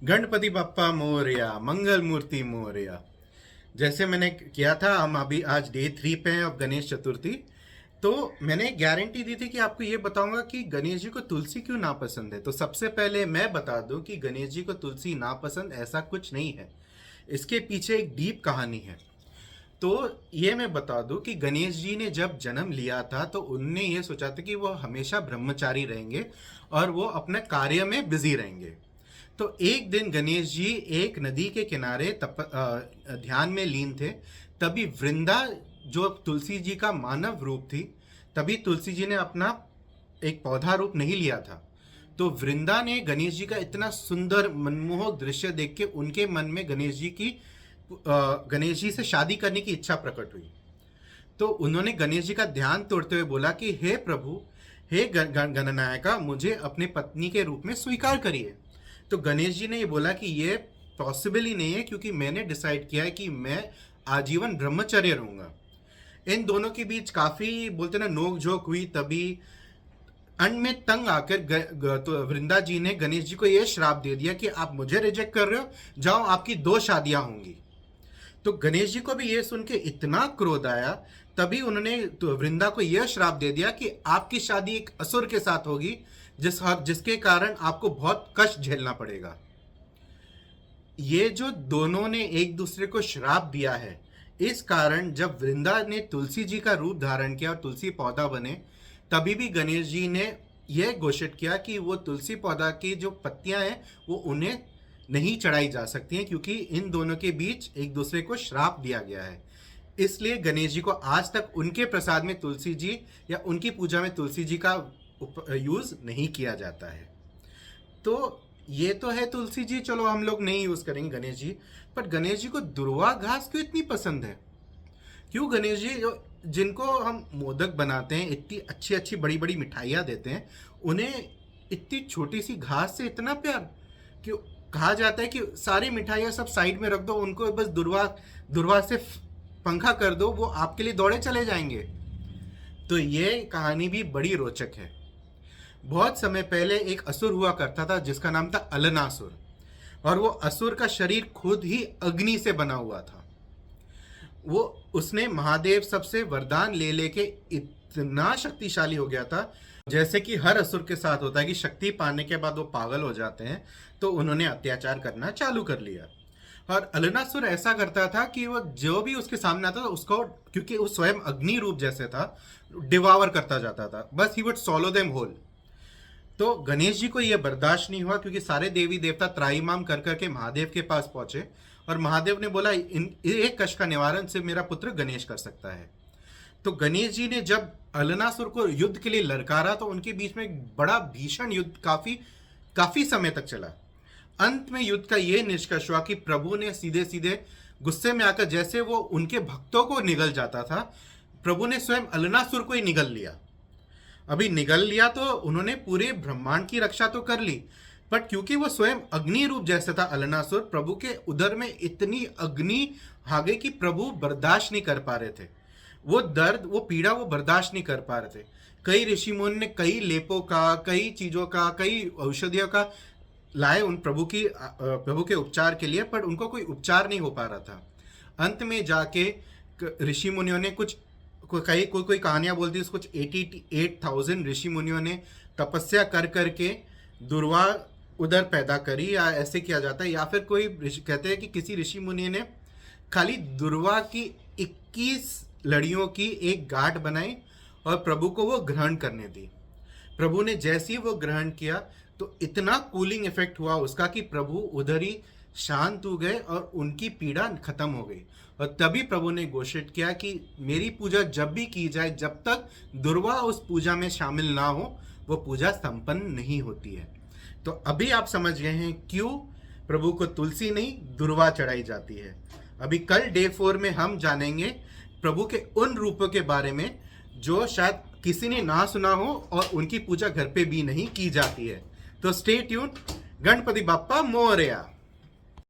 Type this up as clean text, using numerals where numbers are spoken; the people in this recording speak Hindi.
गणपति बप्पा मोरया, मंगल मूर्ति मोरया। जैसे मैंने किया था, हम अभी आज डे 3 पे हैं ऑफ गणेश चतुर्थी। तो मैंने गारंटी दी थी कि आपको ये बताऊंगा कि गणेश जी को तुलसी क्यों नापसंद है। तो सबसे पहले मैं बता दूं कि गणेश जी को तुलसी नापसंद ऐसा कुछ नहीं है। इसके पीछे एक डीप कहानी है। तो ये मैं बता दूं कि गणेश जी ने जब जन्म लिया था तो उनने ये सोचा था कि वो हमेशा ब्रह्मचारी रहेंगे और वो अपने कार्य में बिजी रहेंगे। तो एक दिन गणेश जी एक नदी के किनारे ध्यान में लीन थे। तभी वृंदा, जो तुलसी जी का मानव रूप थी, तभी तुलसी जी ने अपना एक पौधा रूप नहीं लिया था। तो वृंदा ने गणेश जी का इतना सुंदर मनमोहक दृश्य देख के उनके मन में गणेश जी से शादी करने की इच्छा प्रकट हुई। तो उन्होंने गणेश जी का ध्यान तोड़ते हुए बोला कि हे प्रभु, हे गणनायका, मुझे अपनी पत्नी के रूप में स्वीकार करिए। तो गणेश जी ने ये बोला कि ये पॉसिबल ही नहीं है, क्योंकि मैंने डिसाइड किया है कि मैं आजीवन ब्रह्मचर्य रहूंगा। इन दोनों के बीच काफी बोलते ना नोक झोंक हुई। तभी अंत में तंग आकर तो वृंदा जी ने गणेश जी को यह श्राप दे दिया कि आप मुझे रिजेक्ट कर रहे हो, जाओ आपकी 2 शादियां होंगी। तो गणेश जी को भी ये सुन के इतना क्रोध आया। तभी उन्होंने तो वृंदा को यह श्राप दे दिया कि आपकी शादी एक असुर के साथ होगी, जिसके कारण आपको बहुत कष्ट झेलना पड़ेगा। ये जो दोनों ने एक दूसरे को श्राप दिया है, इस कारण जब वृंदा ने तुलसी जी का रूप धारण किया और तुलसी पौधा बने, तभी भी गणेश जी ने यह घोषित किया कि वो तुलसी पौधा की जो पत्तियां हैं वो उन्हें नहीं चढ़ाई जा सकती हैं, क्योंकि इन दोनों के बीच एक दूसरे को श्राप दिया गया है। इसलिए गणेश जी को आज तक उनके प्रसाद में तुलसी जी या उनकी पूजा में तुलसी जी का यूज नहीं किया जाता है। तो ये तो है तुलसी जी, चलो हम लोग नहीं यूज करेंगे गणेश जी। पर गणेश जी को दुर्वा घास क्यों इतनी पसंद है? क्यों गणेश जी जिनको हम मोदक बनाते हैं, इतनी अच्छी अच्छी बड़ी बड़ी मिठाइयाँ देते हैं, उन्हें इतनी छोटी सी घास से इतना प्यार क्यों? कहा जाता है कि सारी मिठाइयाँ सब साइड में रख दो, उनको बस दुर्वा से पंखा कर दो, वो आपके लिए दौड़े चले जाएंगे। तो ये कहानी भी बड़ी रोचक है। बहुत समय पहले एक असुर हुआ करता था जिसका नाम था अलनासुर, और वो असुर का शरीर खुद ही अग्नि से बना हुआ था। उसने महादेव सबसे वरदान ले लेके इतना शक्तिशाली हो गया था। जैसे कि हर असुर के साथ होता है कि शक्ति पाने के बाद वो पागल हो जाते हैं, तो उन्होंने अत्याचार करना चालू कर लिया। और अलनासुर ऐसा करता था कि वो जो भी उसके सामने आता था उसको, क्योंकि वो स्वयं अग्नि रूप जैसे था, डिवावर करता जाता था। बस ही वुड सॉलो देम होल। तो गणेश जी को यह बर्दाश्त नहीं हुआ, क्योंकि सारे देवी देवता त्राईमाम कर करके महादेव के पास पहुंचे, और महादेव ने बोला एक कष्ट का निवारण सिर्फ मेरा पुत्र गणेश कर सकता है। तो गणेश जी ने जब अलनासुर को युद्ध के लिए ललकारा, तो उनके बीच में एक बड़ा भीषण युद्ध काफी समय तक चला। अंत में युद्ध का यह निष्कर्ष हुआ कि प्रभु ने सीधे सीधे गुस्से में आकर, जैसे वो उनके भक्तों को निगल जाता था, प्रभु ने स्वयं अलनासुर को ही निगल लिया। अभी निगल लिया तो उन्होंने पूरे ब्रह्मांड की रक्षा तो कर ली, बट क्योंकि वो स्वयं अग्नि रूप जैसे था अलनासुर, प्रभु के उदर में इतनी अग्नि आ गई कि प्रभु बर्दाश्त नहीं कर पा रहे थे। वो दर्द, वो पीड़ा वो बर्दाश्त नहीं कर पा रहे थे। कई ऋषि मुनि ने कई लेपों का, कई चीजों का, कई औषधियों का लाए उन प्रभु के उपचार के लिए, पर उनको कोई उपचार नहीं हो पा रहा था। अंत में जाके ऋषि मुनियों ने कोई कहानियां बोलती है, कुछ 88,000 ऋषि मुनियों ने तपस्या कर करके दुर्वा उधर पैदा करी, या ऐसे किया जाता है। या फिर कोई कहते हैं कि किसी ऋषि मुनि ने खाली दुर्वा की 21 लड़ियों की एक गांठ बनाई और प्रभु को वो ग्रहण करने दी। प्रभु ने जैसे ही वो ग्रहण किया तो इतना कूलिंग इफेक्ट हुआ उसका कि प्रभु उधर ही शांत हो गए और उनकी पीड़ा खत्म हो गई। और तभी प्रभु ने घोषित किया कि मेरी पूजा जब भी की जाए, जब तक दुर्वा उस पूजा में शामिल ना हो, वो पूजा संपन्न नहीं होती है। तो अभी आप समझ गए हैं क्यों प्रभु को तुलसी नहीं दुर्वा चढ़ाई जाती है। अभी कल डे 4 में हम जानेंगे प्रभु के उन रूपों के बारे में जो शायद किसी ने ना सुना हो और उनकी पूजा घर पे भी नहीं की जाती है। तो स्टे ट्यून। गणपति बप्पा मोरया।